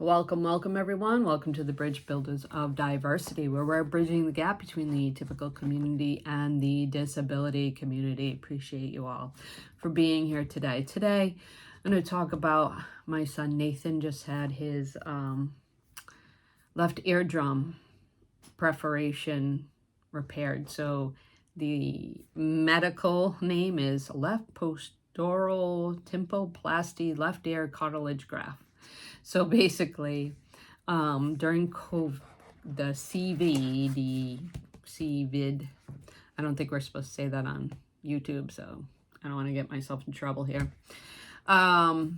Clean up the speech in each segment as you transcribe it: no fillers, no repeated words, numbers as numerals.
Welcome everyone. Welcome to the Bridge Builders of Diversity, where we're bridging the gap between the typical community and the disability community. Appreciate you all for being here today. Today, I'm going to talk about my son Nathan just had his left eardrum perforation repaired. So the medical name is left postoral tympoplasty left ear cartilage graft. So basically, during COVID, the COVID, I don't think we're supposed to say that on YouTube, so I don't want to get myself in trouble here. Right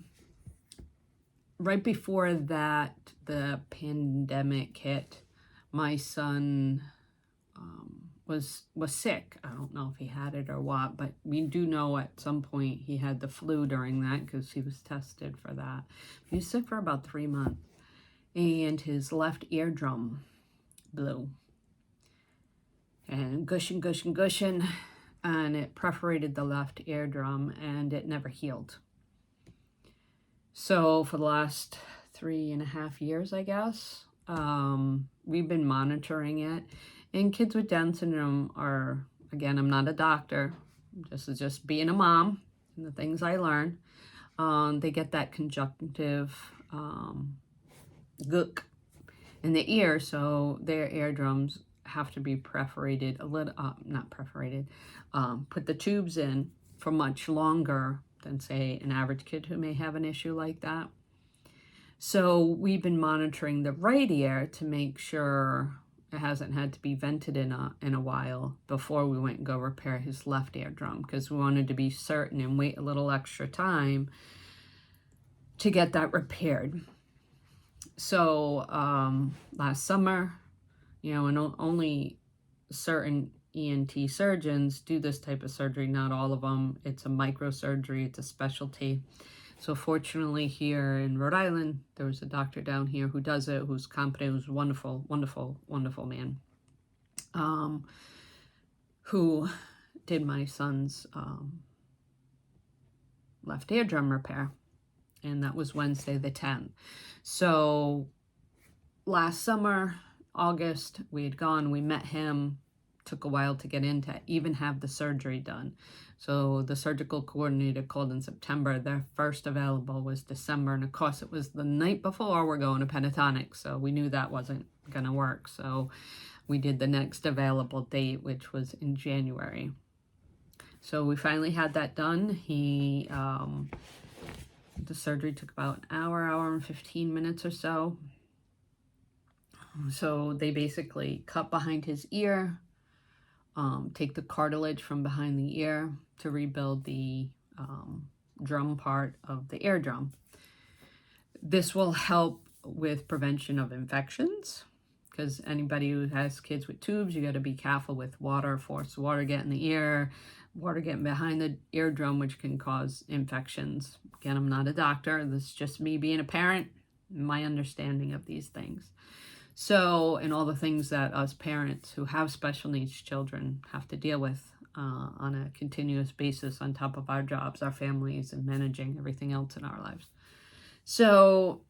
before that, the pandemic hit, my son was sick. I don't know if he had it or what, but we do know at some point he had the flu during that because he was tested for that. He was sick for about 3 months, and his left eardrum blew and gushing, and it perforated the left eardrum, and it never healed. So for the last 3.5 years, I guess, we've been monitoring it. And kids with Down syndrome are, again, I'm not a doctor, this is just being a mom and the things I learned. They get that conjunctive gook in the ear, so their eardrums have to be perforated, put the tubes in for much longer than, say, an average kid who may have an issue like that. So we've been monitoring the right ear to make sure it hasn't had to be vented in a while before we went and go repair his left eardrum, because we wanted to be certain and wait a little extra time to get that repaired. So last summer, and only certain ENT surgeons do this type of surgery, not all of them. It's a microsurgery, it's a specialty. So fortunately here in Rhode Island, there was a doctor down here who does it, who's competent, who's wonderful man, who did my son's left eardrum repair. And that was Wednesday the 10th. So last summer, August, we had gone, we met him. Took a while to get in to even have the surgery done. So the surgical coordinator called in September. Their first available was December, and of course it was the night before we're going to Pentatonic, so we knew that wasn't gonna work. So we did the next available date, which was in January. So we finally had that done. The surgery took about an hour and 15 minutes or so. So they basically cut behind his ear, take the cartilage from behind the ear to rebuild the drum part of the eardrum. This will help with prevention of infections, because anybody who has kids with tubes, you got to be careful with water, forced water getting the ear, water getting behind the eardrum, which can cause infections. Again, I'm not a doctor. This is just me being a parent, my understanding of these things. So, and all the things that us parents who have special needs children have to deal with on a continuous basis on top of our jobs, our families, and managing everything else in our lives. So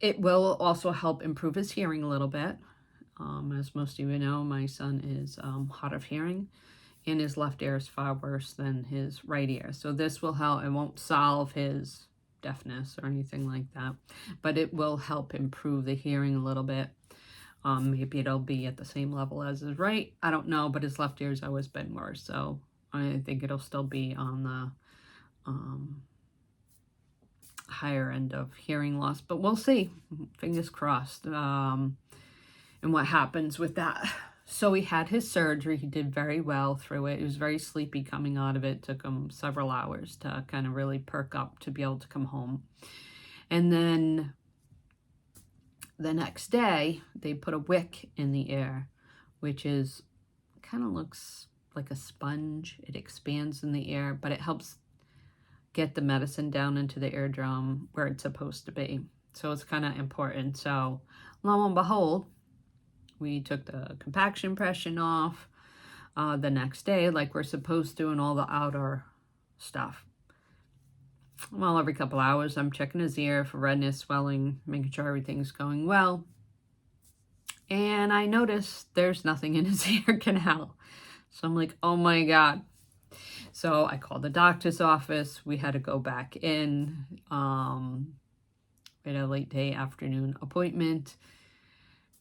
it will also help improve his hearing a little bit. As most of you know, my son is hard of hearing, and his left ear is far worse than his right ear. So this will help. It won't solve his deafness or anything like that, but it will help improve the hearing a little bit. Maybe it'll be at the same level as his right, I don't know, but his left ear's always been worse, so I think it'll still be on the higher end of hearing loss, but we'll see, fingers crossed, and what happens with that. So he had his surgery. He did very well through it. He was very sleepy coming out of it. It took him several hours to kind of really perk up to be able to come home. And then the next day, they put a wick in the ear, which is kind of looks like a sponge. It expands in the ear, but it helps get the medicine down into the eardrum where it's supposed to be. So it's kind of important. So lo and behold, we took the compaction impression off the next day like we're supposed to, and all the outer stuff. well, every couple hours, I'm checking his ear for redness, swelling, making sure everything's going well. And I noticed there's nothing in his ear canal. So I'm like, oh my God. So I called the doctor's office. We had to go back in. We had a late day afternoon appointment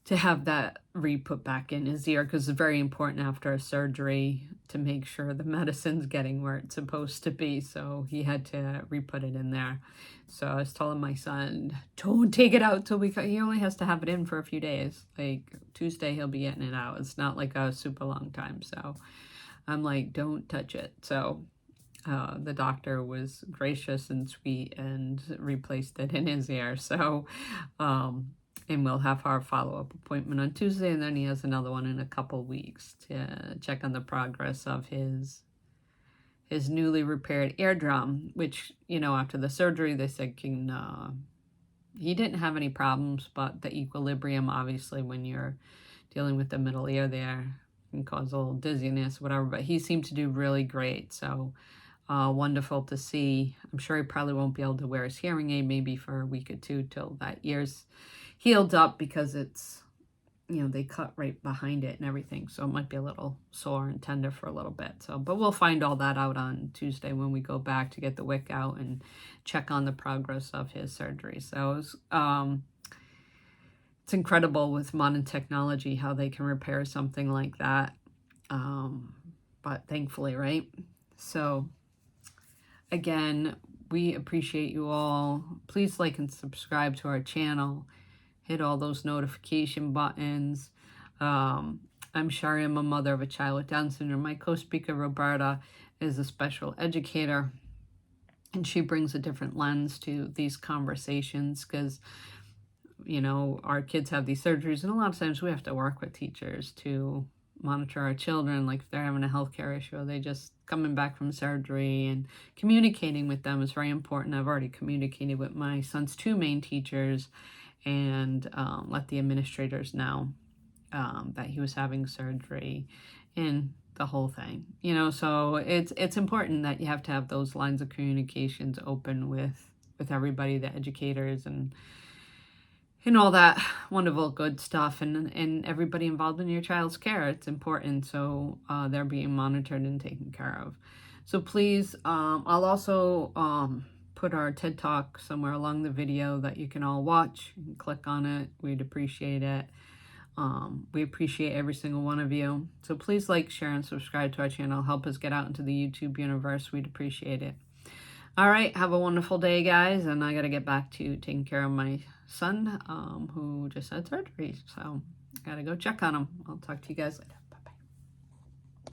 to have that re-put back in his ear, because it's very important after a surgery to make sure the medicine's getting where it's supposed to be. So he had to re-put it in there. So I was telling my son, don't take it out till he only has to have it in for a few days. Like Tuesday, he'll be getting it out. It's not like a super long time. So I'm like, don't touch it. So the doctor was gracious and sweet and replaced it in his ear. So, and we'll have our follow-up appointment on Tuesday, and then he has another one in a couple weeks to check on the progress of his newly repaired eardrum, which, you know, after the surgery, they said he didn't have any problems, but the equilibrium, obviously, when you're dealing with the middle ear there, can cause a little dizziness, whatever, but he seemed to do really great. So wonderful to see. I'm sure he probably won't be able to wear his hearing aid maybe for a week or two till that ear's healed up, because it's, you know, they cut right behind it and everything. So it might be a little sore and tender for a little bit. So, but we'll find all that out on Tuesday when we go back to get the wick out and check on the progress of his surgery. So it's incredible with modern technology how they can repair something like that. But thankfully, right? So again, we appreciate you all. Please like and subscribe to our channel. Hit all those notification buttons. I'm Sherri. I'm a mother of a child with Down syndrome. My co-speaker, Roberta, is a special educator, and she brings a different lens to these conversations because, you know, our kids have these surgeries, and a lot of times we have to work with teachers to monitor our children. Like if they're having a healthcare issue, they just coming back from surgery, and communicating with them is very important. I've already communicated with my son's two main teachers and let the administrators know that he was having surgery and the whole thing, you know. So it's important that you have to have those lines of communications open with everybody, the educators and all that wonderful good stuff, and everybody involved in your child's care. It's important, so they're being monitored and taken care of. So please, I'll also put our TED Talk somewhere along the video that you can all watch. You can click on it. We'd appreciate it. We appreciate every single one of you. So please like, share, and subscribe to our channel. Help us get out into the YouTube universe. We'd appreciate it. All right, have a wonderful day, guys. And I got to get back to taking care of my son who just had surgery. So I got to go check on him. I'll talk to you guys later.